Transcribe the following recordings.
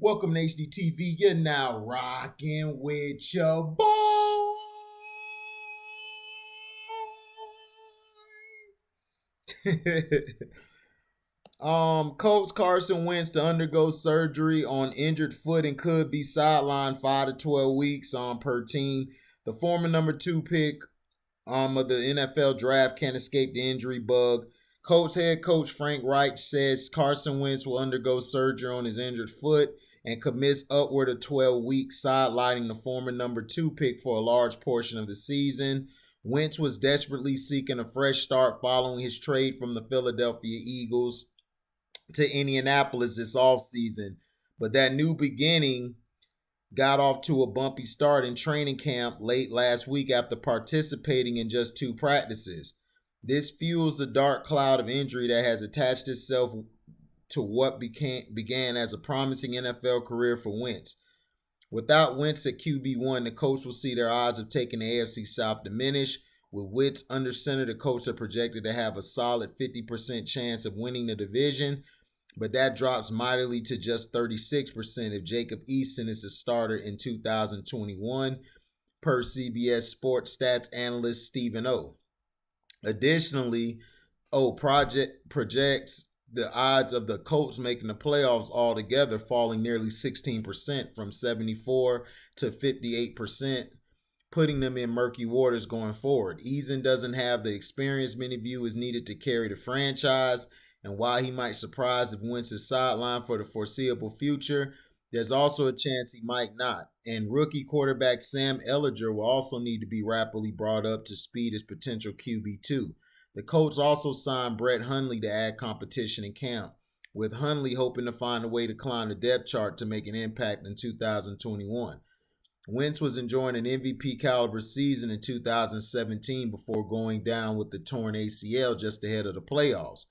Welcome to HDTV. You're now rocking with your boy. Colts Carson Wentz to undergo surgery on injured foot and could be sidelined 5 to 12 weeks per team. The former number 2 pick of the NFL draft can't escape the injury bug. Colts head coach Frank Reich says Carson Wentz will undergo surgery on his injured foot and could miss upward of 12 weeks, sidelining the former number 2 pick for a large portion of the season. Wentz was desperately seeking a fresh start following his trade from the Philadelphia Eagles to Indianapolis this offseason, but that new beginning got off to a bumpy start in training camp late last week after participating in just 2 practices. This fuels the dark cloud of injury that has attached itself to what began as a promising NFL career for Wentz. Without Wentz at QB1, the Colts will see their odds of taking the AFC South diminish. With Wentz under center, the Colts are projected to have a solid 50% chance of winning the division, but that drops mightily to just 36% if Jacob Eason is the starter in 2021, per CBS Sports stats analyst Stephen O. Additionally, projects the odds of the Colts making the playoffs altogether falling nearly 16% from 74 to 58%, putting them in murky waters going forward. Eason doesn't have the experience many view is needed to carry the franchise, and while he might surprise if Wentz is sidelined for the foreseeable future, there's also a chance he might not. And rookie quarterback Sam Ehlinger will also need to be rapidly brought up to speed as potential QB2. The Colts also signed Brett Hundley to add competition in camp, with Hundley hoping to find a way to climb the depth chart to make an impact in 2021. Wentz was enjoying an MVP caliber season in 2017 before going down with the torn ACL just ahead of the playoffs.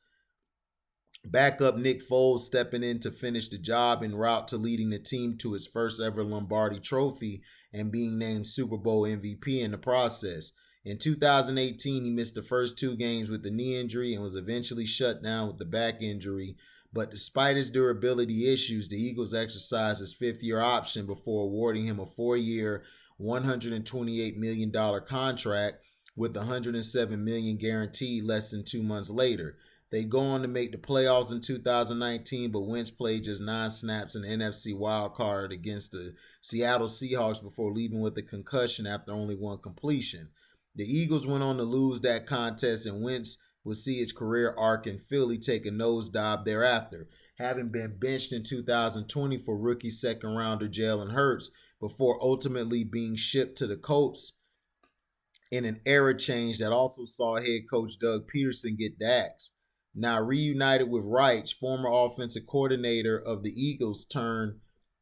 Backup Nick Foles stepping in to finish the job en route to leading the team to its first ever Lombardi trophy and being named Super Bowl MVP in the process. In 2018, he missed the first 2 games with the knee injury and was eventually shut down with the back injury. But despite his durability issues, the Eagles exercised his 5th-year option before awarding him a 4-year, $128 million contract with $107 million guaranteed less than 2 months later. They go on to make the playoffs in 2019, but Wentz played just 9 snaps in the NFC wildcard against the Seattle Seahawks before leaving with a concussion after only 1 completion. The Eagles went on to lose that contest, and Wentz will see his career arc in Philly take a nosedive thereafter, having been benched in 2020 for rookie second-rounder Jalen Hurts before ultimately being shipped to the Colts in an era change that also saw head coach Doug Peterson get the axe. Now reunited with Reich, former offensive coordinator of the Eagles turned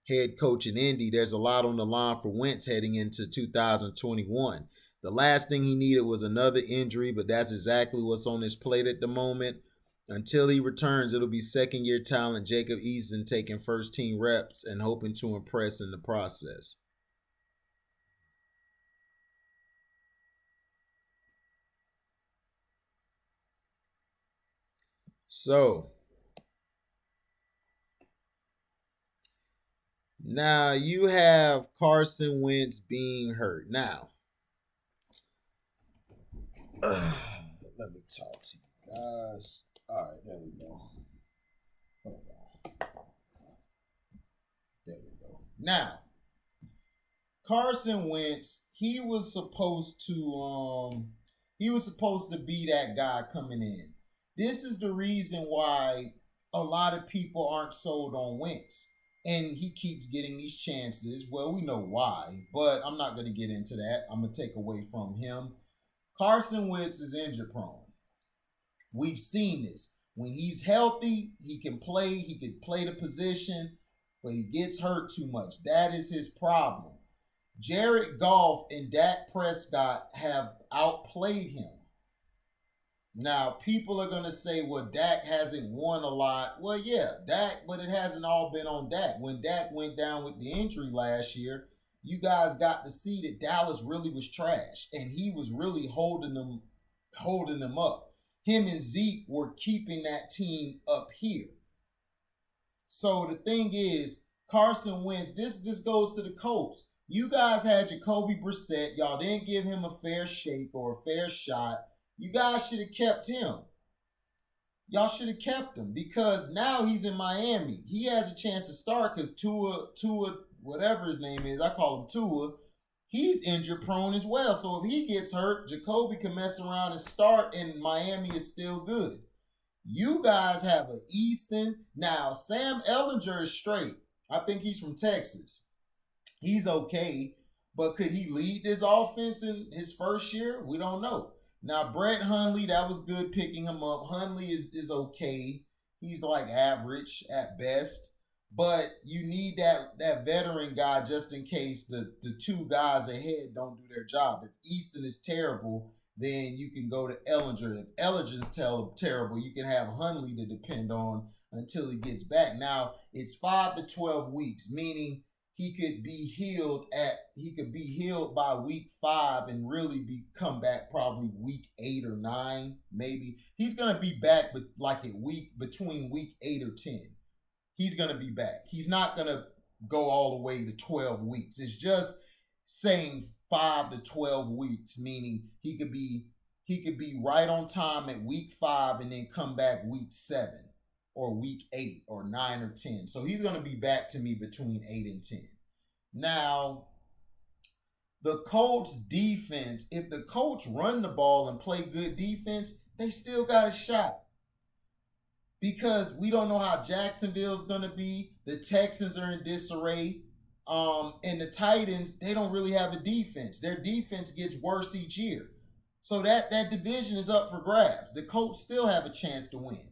head coach in Indy, there's a lot on the line for Wentz heading into 2021. The last thing he needed was another injury, but that's exactly what's on his plate at the moment. Until he returns, it'll be second-year talent Jacob Eason taking first-team reps and hoping to impress in the process. So, now you have Carson Wentz being hurt. Now, let me talk to you guys. All right, there we go. Hold on. There we go. Now, Carson Wentz, he was supposed to be that guy coming in. This is the reason why a lot of people aren't sold on Wentz. And he keeps getting these chances. Well, we know why, but I'm not going to get into that. I'm going to take away from him. Carson Wentz is injury prone. We've seen this. When he's healthy, he can play the position, but he gets hurt too much. That is his problem. Jared Goff and Dak Prescott have outplayed him. Now, people are going to say, well, Dak hasn't won a lot. Well, yeah, Dak, but it hasn't all been on Dak. When Dak went down with the injury last year, you guys got to see that Dallas really was trash, and he was really holding them up. Him and Zeke were keeping that team up here. So the thing is, Carson Wentz, this just goes to the Colts. You guys had Jacoby Brissett. Y'all didn't give him a fair shake or a fair shot. You guys should have kept him. Y'all should have kept him because now he's in Miami. He has a chance to start because Tua, whatever his name is, I call him Tua, he's injured prone as well. So if he gets hurt, Jacoby can mess around and start, and Miami is still good. You guys have an Easton. Now, Sam Ehlinger is straight. I think he's from Texas. He's okay, but could he lead this offense in his first year? We don't know. Now, Brett Hundley, that was good picking him up. Hundley is okay. He's like average at best. But you need that veteran guy just in case the two guys ahead don't do their job. If Easton is terrible, then you can go to Ehlinger. If Ehlinger's terrible, you can have Hundley to depend on until he gets back. Now, it's 5 to 12 weeks, meaning he could be healed by week 5 and really come back probably week 8 or 9, maybe. He's gonna be back, but like between week 8 or 10. He's gonna be back. He's not gonna go all the way to 12 weeks. It's just saying 5 to 12 weeks, meaning he could be right on time at week 5 and then come back week 7 or week 8 or 9 or 10. So he's going to be back to me between 8 and 10. Now, the Colts defense, if the Colts run the ball and play good defense, they still got a shot. Because we don't know how Jacksonville's going to be. The Texans are in disarray. And the Titans, they don't really have a defense. Their defense gets worse each year. So that division is up for grabs. The Colts still have a chance to win.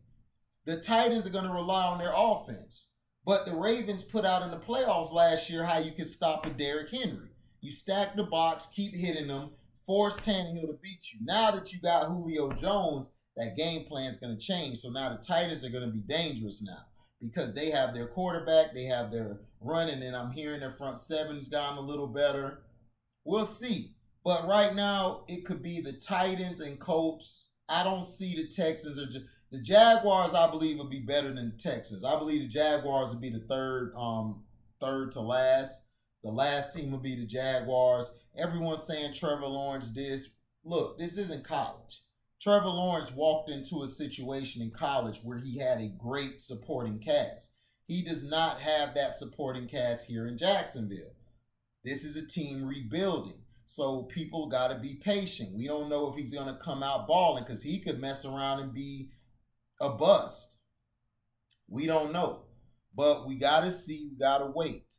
The Titans are going to rely on their offense. But the Ravens put out in the playoffs last year how you can stop a Derrick Henry. You stack the box, keep hitting them, force Tannehill to beat you. Now that you got Julio Jones, that game plan is going to change. So now the Titans are going to be dangerous now because they have their quarterback, they have their running, and I'm hearing their front seven's gotten a little better. We'll see. But right now, it could be the Titans and Colts. I don't see the Texans or the Jaguars. I believe will be better than the Texans. I believe the Jaguars will be the third to last. The last team will be the Jaguars. Everyone's saying Trevor Lawrence this. Look, this isn't college. Trevor Lawrence walked into a situation in college where he had a great supporting cast. He does not have that supporting cast here in Jacksonville. This is a team rebuilding. So people got to be patient. We don't know if he's going to come out balling because he could mess around and be a bust. We don't know. But we got to see. We got to wait.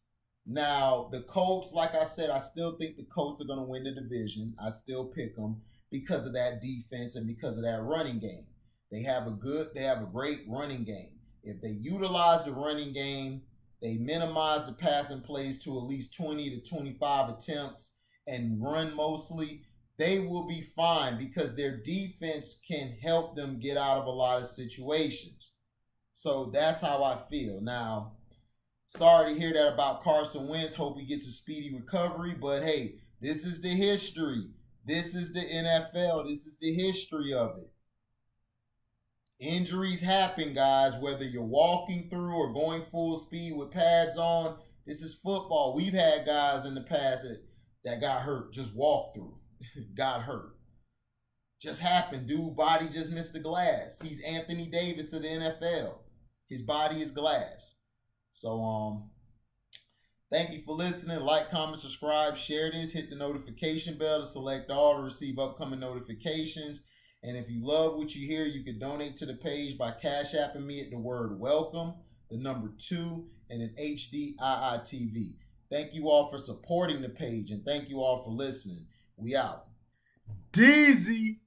Now, the Colts, like I said, I still think the Colts are going to win the division. I still pick them because of that defense and because of that running game. They have a great running game. If they utilize the running game, they minimize the passing plays to at least 20 to 25 attempts and run mostly, they will be fine because their defense can help them get out of a lot of situations. So that's how I feel. Now, sorry to hear that about Carson Wentz. Hope he gets a speedy recovery. But hey, this is the history. This is the NFL. This is the history of it. Injuries happen, guys, whether you're walking through or going full speed with pads on. This is football. We've had guys in the past that got hurt, just walked through, got hurt. Just happened. Dude, body just missed the glass. He's Anthony Davis of the NFL. His body is glass. So, thank you for listening. Like, comment, subscribe, share this. Hit the notification bell to select all to receive upcoming notifications. And if you love what you hear, you can donate to the page by Cash Apping me at the word welcome, the number 2, and an HDIITV. Thank you all for supporting the page, and thank you all for listening. We out. Deezy.